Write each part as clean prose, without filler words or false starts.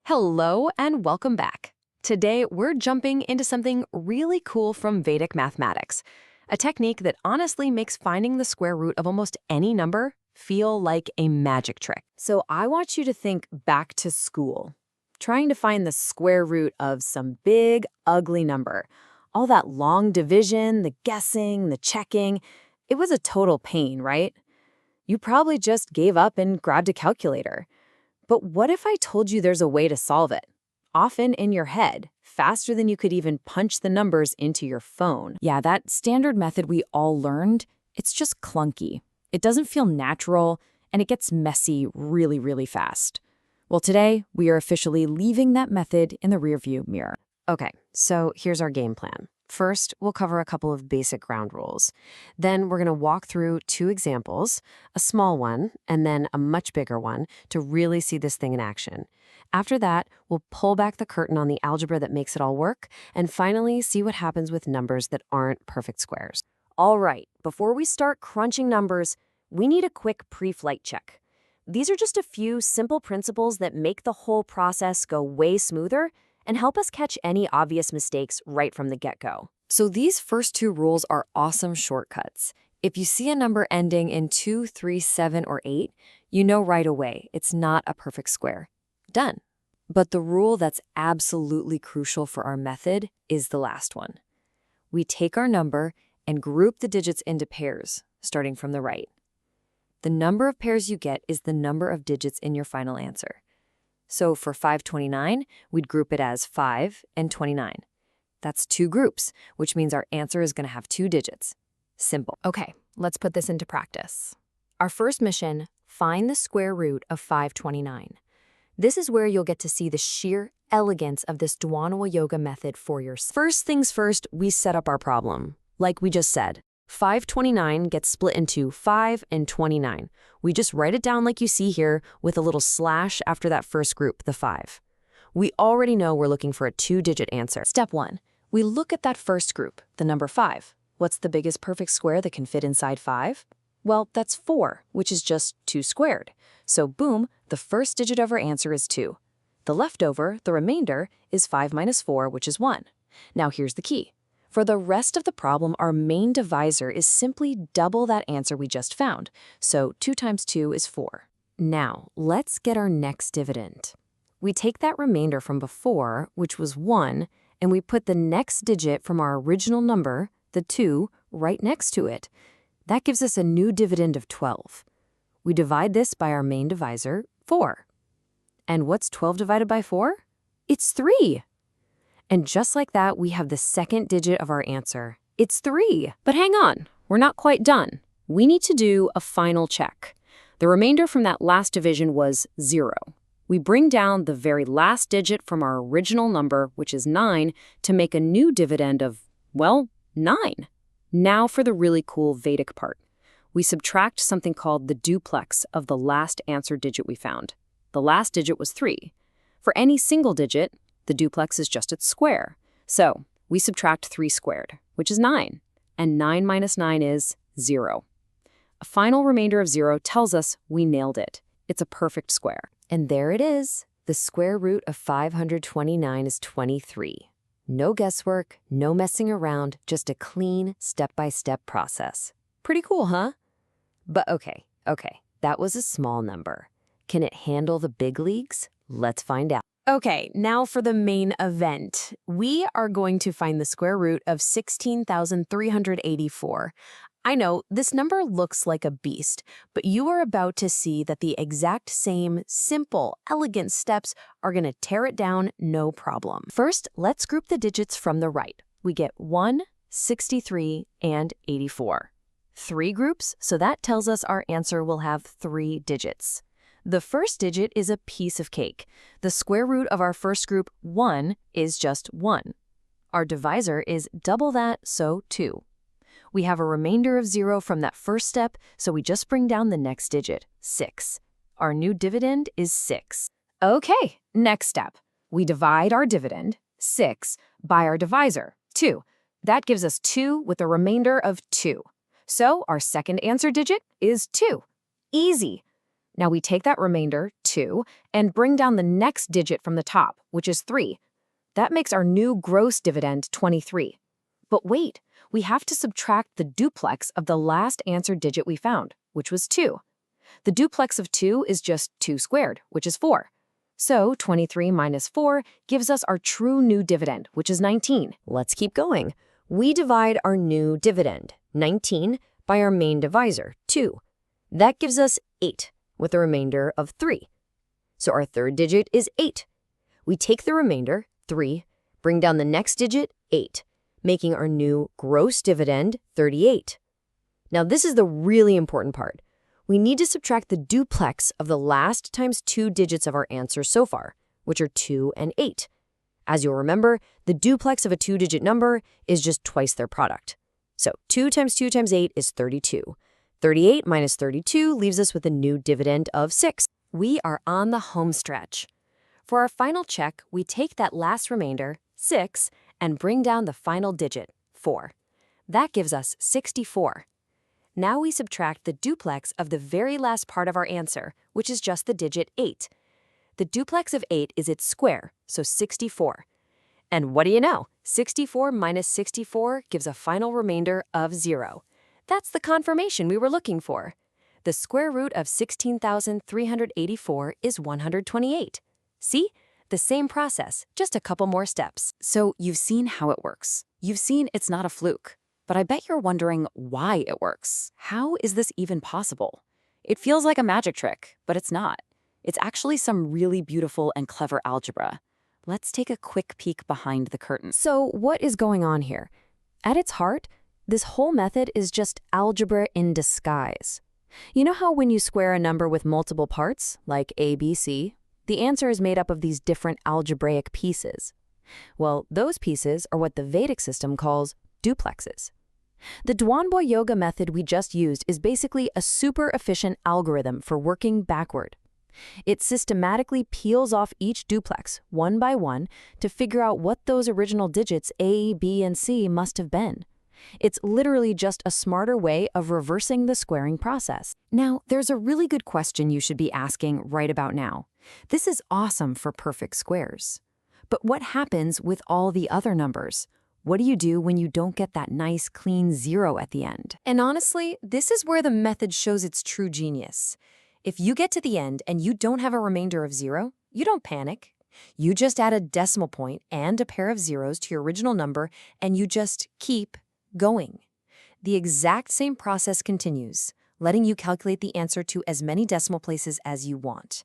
Hello and welcome back. Today, we're jumping into something really cool from Vedic Mathematics, a technique that honestly makes finding the square root of almost any number feel like a magic trick. So I want you to think back to school, trying to find the square root of some big, ugly number. All that long division, the guessing, the checking, it was a total pain, right? You probably just gave up and grabbed a calculator. But what if I told you there's a way to solve it? Often in your head, faster than you could even punch the numbers into your phone. Yeah, that standard method we all learned, it's just clunky. It doesn't feel natural, and it gets messy really, really fast. Well, today, we are officially leaving that method in the rearview mirror. Okay, so here's our game plan. First, we'll cover a couple of basic ground rules. Then we're going to walk through two examples, a small one and then a much bigger one, to really see this thing in action. After that, we'll pull back the curtain on the algebra that makes it all work, and finally see what happens with numbers that aren't perfect squares. All right, before we start crunching numbers, we need a quick pre-flight check. These are just a few simple principles that make the whole process go way smoother and help us catch any obvious mistakes right from the get-go. So these first two rules are awesome shortcuts. If you see a number ending in 2, 3, 7, or 8, you know right away it's not a perfect square. Done. But the rule that's absolutely crucial for our method is the last one. We take our number and group the digits into pairs, starting from the right. The number of pairs you get is the number of digits in your final answer. So for 529, we'd group it as 5 and 29. That's two groups, which means our answer is going to have two digits. Simple. Okay, let's put this into practice. Our first mission, find the square root of 529. This is where you'll get to see the sheer elegance of this Dwanwa yoga method for yourself. First things first, we set up our problem. Like we just said, 529 gets split into 5 and 29. We just write it down like you see here with a little slash after that first group, the 5. We already know we're looking for a two-digit answer. Step 1. We look at that first group, the number 5. What's the biggest perfect square that can fit inside 5? Well, that's 4, which is just 2 squared. So boom, the first digit of our answer is 2. The leftover, the remainder, is 5 minus 4, which is 1. Now here's the key. For the rest of the problem, our main divisor is simply double that answer we just found. So 2 times 2 is 4. Now, let's get our next dividend. We take that remainder from before, which was 1, and we put the next digit from our original number, the 2, right next to it. That gives us a new dividend of 12. We divide this by our main divisor, 4. And what's 12 divided by 4? It's 3. And just like that, we have the second digit of our answer. It's 3. But hang on, we're not quite done. We need to do a final check. The remainder from that last division was 0. We bring down the very last digit from our original number, which is 9, to make a new dividend of, well, 9. Now for the really cool Vedic part. We subtract something called the duplex of the last answer digit we found. The last digit was 3. For any single digit, the duplex is just its square. So we subtract 3 squared, which is 9. And 9 minus 9 is 0. A final remainder of 0 tells us we nailed it. It's a perfect square. And there it is. The square root of 529 is 23. No guesswork, no messing around, just a clean step-by-step process. Pretty cool, huh? But okay, that was a small number. Can it handle the big leagues? Let's find out. Okay, now for the main event. We are going to find the square root of 16,384. I know, this number looks like a beast, but you are about to see that the exact same simple, elegant steps are going to tear it down no problem. First, let's group the digits from the right. We get 1, 63, and 84. 3 groups, so that tells us our answer will have 3 digits. The first digit is a piece of cake. The square root of our first group, 1, is just 1. Our divisor is double that, so 2. We have a remainder of 0 from that first step, so we just bring down the next digit, 6. Our new dividend is 6. Okay, next step. We divide our dividend, 6, by our divisor, 2. That gives us 2 with a remainder of 2. So our second answer digit is 2. Easy. Now we take that remainder, 2, and bring down the next digit from the top, which is 3. That makes our new gross dividend 23. But wait, we have to subtract the duplex of the last answer digit we found, which was 2. The duplex of 2 is just 2 squared, which is 4. So 23 minus 4 gives us our true new dividend, which is 19. Let's keep going. We divide our new dividend, 19, by our main divisor, 2. That gives us 8, with a remainder of 3. So our third digit is 8. We take the remainder, 3, bring down the next digit, 8, making our new gross dividend 38. Now this is the really important part. We need to subtract the duplex of the last times 2 digits of our answer so far, which are 2 and 8. As you'll remember, the duplex of a 2-digit number is just twice their product. So 2 times 2 times 8 is 32. 38 minus 32 leaves us with a new dividend of 6. We are on the home stretch. For our final check, we take that last remainder, 6, and bring down the final digit, 4. That gives us 64. Now we subtract the duplex of the very last part of our answer, which is just the digit 8. The duplex of 8 is its square, so 64. And what do you know? 64 minus 64 gives a final remainder of 0. That's the confirmation we were looking for. The square root of 16,384 is 128. See? The same process, just a couple more steps. So you've seen how it works. You've seen it's not a fluke. But I bet you're wondering why it works. How is this even possible? It feels like a magic trick, but it's not. It's actually some really beautiful and clever algebra. Let's take a quick peek behind the curtain. So what is going on here? At its heart, this whole method is just algebra in disguise. You know how when you square a number with multiple parts, like a, b, c, the answer is made up of these different algebraic pieces? Well, those pieces are what the Vedic system calls duplexes. The Dwanbo Yoga method we just used is basically a super efficient algorithm for working backward. It systematically peels off each duplex, one by one, to figure out what those original digits A, B, and C must have been. It's literally just a smarter way of reversing the squaring process. Now, there's a really good question you should be asking right about now. This is awesome for perfect squares. But what happens with all the other numbers? What do you do when you don't get that nice, clean 0 at the end? And honestly, this is where the method shows its true genius. If you get to the end and you don't have a remainder of 0, you don't panic. You just add a decimal point and a pair of zeros to your original number, and you just keep going. The exact same process continues, letting you calculate the answer to as many decimal places as you want.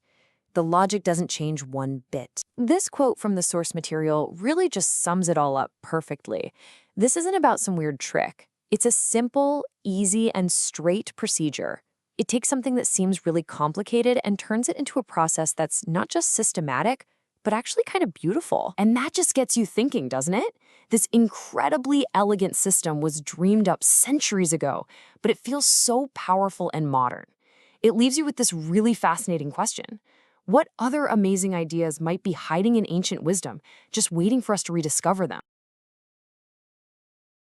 The logic doesn't change one bit. This quote from the source material really just sums it all up perfectly. This isn't about some weird trick. It's a simple, easy, and straight procedure. It takes something that seems really complicated and turns it into a process that's not just systematic, but actually kind of beautiful. And that just gets you thinking, doesn't it? This incredibly elegant system was dreamed up centuries ago, but it feels so powerful and modern. It leaves you with this really fascinating question. What other amazing ideas might be hiding in ancient wisdom, just waiting for us to rediscover them?